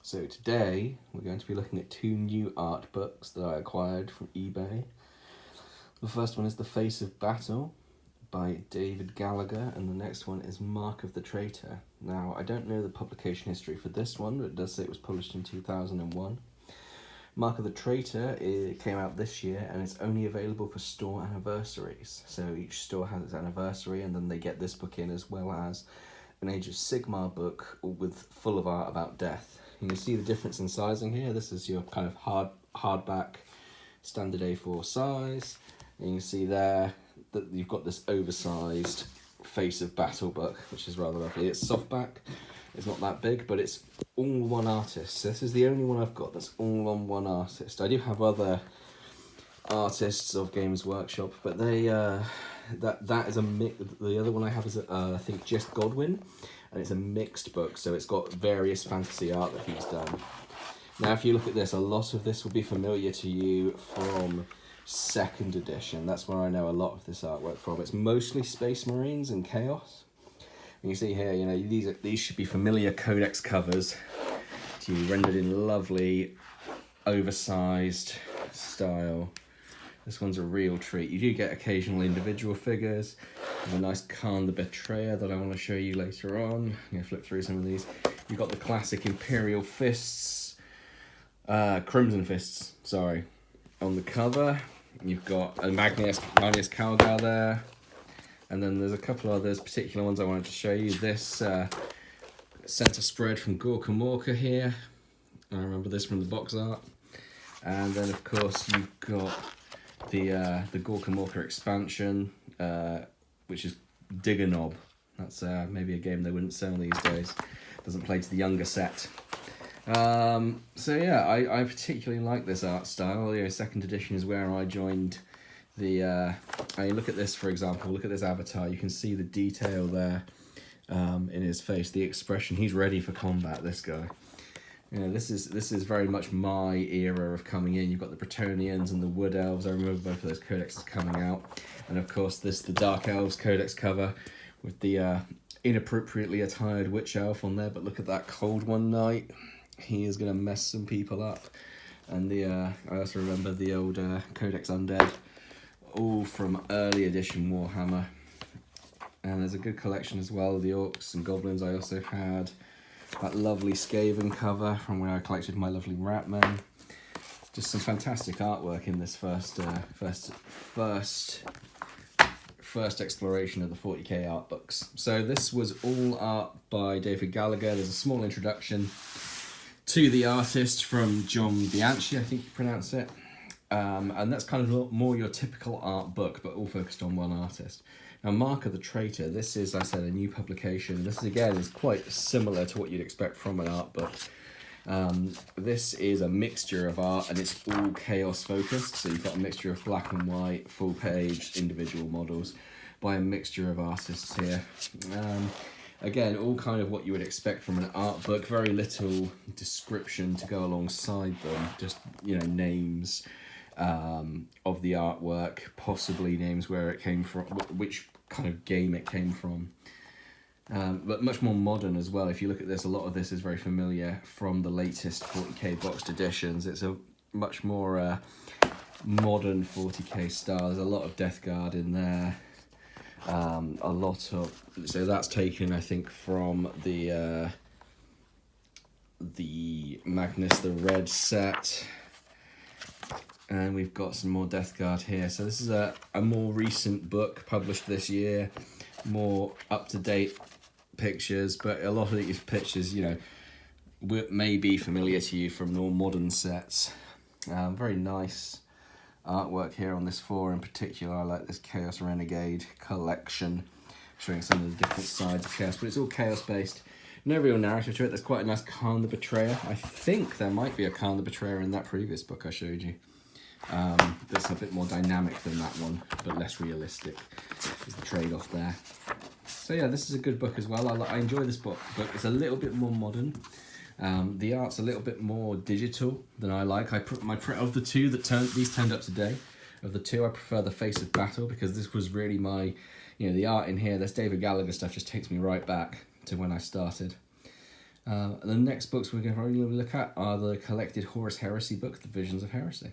So today we're going to be looking at two new art books that I acquired from eBay. The first one is The Face of Battle by David Gallagher, and the next one is Mark of the Traitor. Now, I don't know the publication history for this one, but it does say it was published in 2001. Mark of the Traitor, it came out this year, and it's only available for store anniversaries. So each store has its anniversary, and then they get this book in, as well as an Age of Sigmar book full of art about death. You can see the difference in sizing here. This is your kind of hardback standard A4 size. And you can see there that you've got this oversized Face of Battle book, which is rather lovely. It's softback. It's not that big, but it's all one artist. So this is the only one I've got that's all on one artist. I do have other artists of Games Workshop, but they that is a mix. The other one I have is I think just Godwin, and it's a mixed book, so it's got various fantasy art that he's done. Now, if you look at this, a lot of this will be familiar to you from second edition. That's where I know a lot of this artwork from. It's mostly Space Marines and Chaos. And you see here, you know, these should be familiar Codex covers to you, rendered in lovely, oversized style. This one's a real treat. You do get occasional individual figures. There's a nice Khan the Betrayer that I want to show you later on. I'm going to flip through some of these. You've got the classic Imperial Fists, Crimson Fists, sorry, on the cover. You've got a Magnus Calgar there. And then there's a couple of others, particular ones I wanted to show you. This centre spread from Gorka Morka here. I remember this from the box art. And then, of course, you've got the Gorka Morka expansion, which is Digger Knob. That's maybe a game they wouldn't sell these days. Doesn't play to the younger set. So yeah, I particularly like this art style. You know, second edition is where I joined the. I look at this, for example. Look at this avatar. You can see the detail there in his face, the expression. He's ready for combat. This guy. You know, this is very much my era of coming in. You've got the Bretonnians and the Wood Elves. I remember both of those codexes coming out, and of course the Dark Elves codex cover with the inappropriately attired witch elf on there. But look at that Cold One Knight. He is gonna mess some people up. And I also remember the old Codex Undead, all from early edition Warhammer. And there's a good collection as well. The Orcs and Goblins I also had. That lovely Skaven cover from where I collected my lovely Ratman. Just some fantastic artwork in this first exploration of the 40k art books. So this was all art by David Gallagher. There's a small introduction to the artist from John Bianchi, I think you pronounce it. And that's kind of more your typical art book, but all focused on one artist. Now, Mark of the Traitor, this is, I said, a new publication. This, again, is quite similar to what you'd expect from an art book. This is a mixture of art, and it's all chaos focused. So you've got a mixture of black and white, full page, individual models by a mixture of artists here. Again, all kind of what you would expect from an art book. Very little description to go alongside them. Just, you know, names of the artwork, possibly names where it came from, which kind of game it came from. But much more modern as well. If you look at this, a lot of this is very familiar from the latest 40k boxed editions. It's a much more modern 40k style. There's a lot of Death Guard in there. A lot of, so that's taken, I think, from the Magnus the Red set. And we've got some more Death Guard here. So this is a more recent book published this year, more up-to-date pictures, but a lot of these pictures, you know, may be familiar to you from more modern sets. Very nice artwork here on this 4 in particular. I like this Chaos Renegade collection, showing some of the different sides of Chaos, but it's all Chaos based. No real narrative to it. There's quite a nice Khan the Betrayer. I think there might be a Khan the Betrayer in that previous book I showed you. That's a bit more dynamic than that one, but less realistic is the trade-off there. So yeah, this is a good book as well. I enjoy this book. It's a little bit more modern. The art's a little bit more digital than I like. Of the two that these turned up today, of the two, I prefer the Face of Battle, because this was really my, you know, the art in here. This David Gallagher stuff just takes me right back to when I started. The next books we're going to look at are the collected Horus Heresy book, The Visions of Heresy.